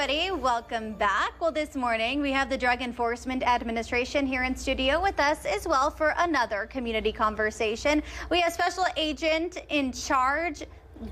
everybody. Welcome back. Well, this morning we have the Drug Enforcement Administration here in studio with us as well for another community conversation. We have Special Agent in Charge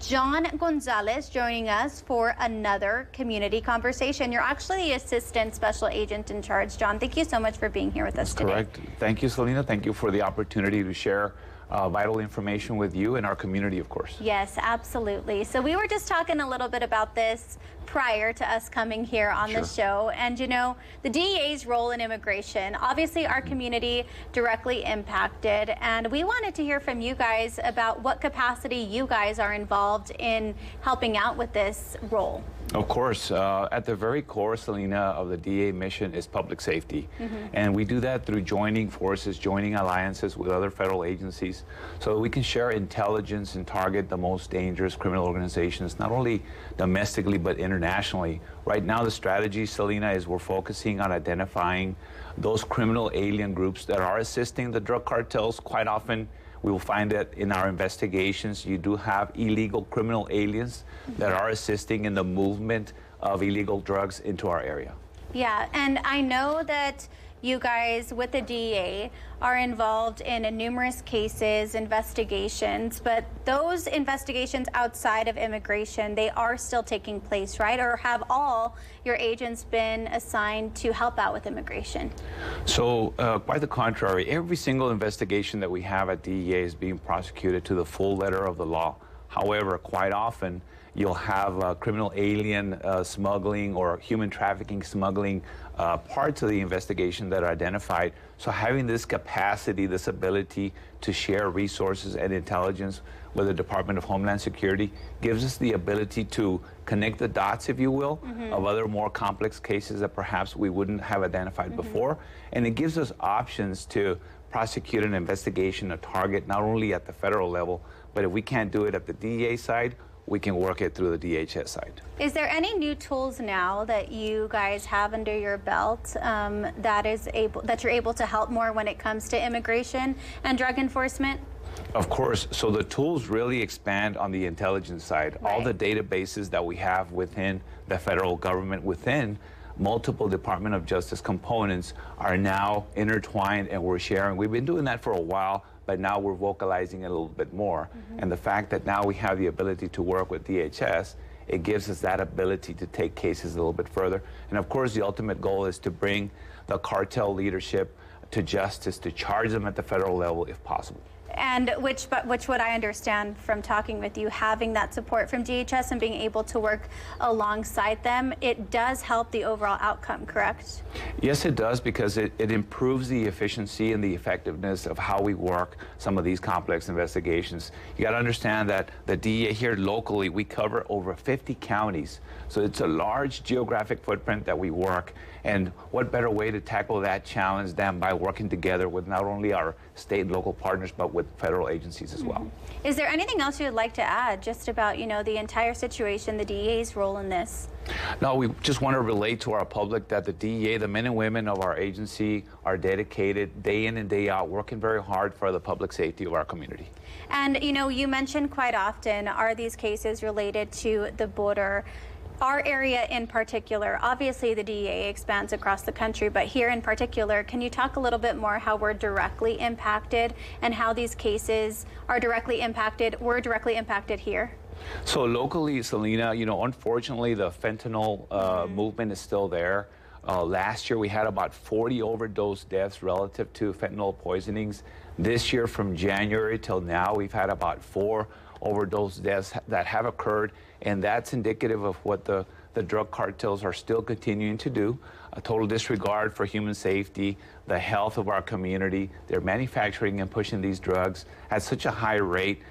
John Gonzalez joining us for another community conversation. You're actually the Assistant Special Agent in Charge. John, thank you so much for being here with us today. Correct. Thank you, Selena. Thank you for the opportunity to share vital information with you and our community, of course. Yes, absolutely. So we were just talking a little bit about this prior to us coming here on the show. And, you know, the DEA's role in immigration, obviously our community directly impacted. And we wanted to hear from you guys about what capacity you guys are involved in helping out with this role. Of course. At the very core, Selena, of the DEA mission is public safety. And we do that through joining forces, joining alliances with other federal agencies so that we can share intelligence and target the most dangerous criminal organizations, not only domestically but internationally. Right now, the strategy, Selena, is we're focusing on identifying those criminal alien groups that are assisting the drug cartels. Quite often, we will find that in our investigations, you do have illegal criminal aliens that are assisting in the movement of illegal drugs into our area. Yeah, and I know that you guys with the DEA are involved in numerous cases, investigations, but those investigations outside of immigration, they are still taking place, right? Or have all your agents been assigned to help out with immigration? So, quite the contrary. Every single investigation that we have at DEA is being prosecuted to the full letter of the law. However, quite often, you'll have criminal alien smuggling or human trafficking smuggling parts of the investigation that are identified. So having this capacity, this ability to share resources and intelligence with the Department of Homeland Security gives us the ability to connect the dots, if you will, of other more complex cases that perhaps we wouldn't have identified before. And it gives us options to prosecute an investigation, a target, not only at the federal level, but if we can't do it at the DEA side, we can work it through the DHS side. Is there any new tools now that you guys have under your belt that you're able to help more when it comes to immigration and drug enforcement? Of course. So the tools really expand on the intelligence side. Right. All the databases that we have within the federal government, within multiple Department of Justice components, are now intertwined and we're sharing. We've been doing that for a while, but now we're vocalizing it a little bit more. And the fact that now we have the ability to work with DHS, it gives us that ability to take cases a little bit further. And of course, the ultimate goal is to bring the cartel leadership to justice, to charge them at the federal level if possible. And which what I understand from talking with you, having that support from DHS and being able to work alongside them, it does help the overall outcome, correct? Yes, it does, because it improves the efficiency and the effectiveness of how we work some of these complex investigations. You got to understand that the DEA here locally, we cover over 50 counties. So it's a large geographic footprint that we work. And what better way to tackle that challenge than by working together with not only our state and local partners, but with federal agencies as well. Is there anything else you'd like to add just about, you know, the entire situation, the DEA's role in this? No, we just want to relate to our public that the DEA, the men and women of our agency, are dedicated day in and day out, working very hard for the public safety of our community. And, you know, you mentioned quite often, are these cases related to the border? Our area in particular, obviously the DEA expands across the country, but here in particular, can you talk a little bit more how we're directly impacted and how these cases are directly impacted, we're directly impacted here? So locally, Selena, you know, unfortunately, the fentanyl movement is still there. Last year, we had about 40 overdose deaths relative to fentanyl poisonings. This year, from January till now, we've had about 4 overdose deaths that have occurred, and that's indicative of what the drug cartels are still continuing to do. A total disregard for human safety, the health of our community. They're manufacturing and pushing these drugs at such a high rate.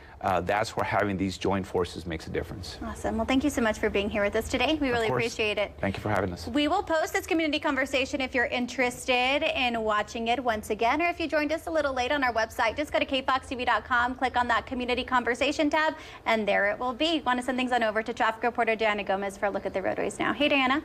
That's where having these joint forces makes a difference. Awesome. Well, thank you so much for being here with us today. We really appreciate it. Thank you for having us. We will post this community conversation if you're interested in watching it once again, or if you joined us a little late on our website, just go to kfoxtv.com, click on that community conversation tab, and there it will be. Want to send things on over to traffic reporter Diana Gomez for a look at the roadways now. Hey, Diana.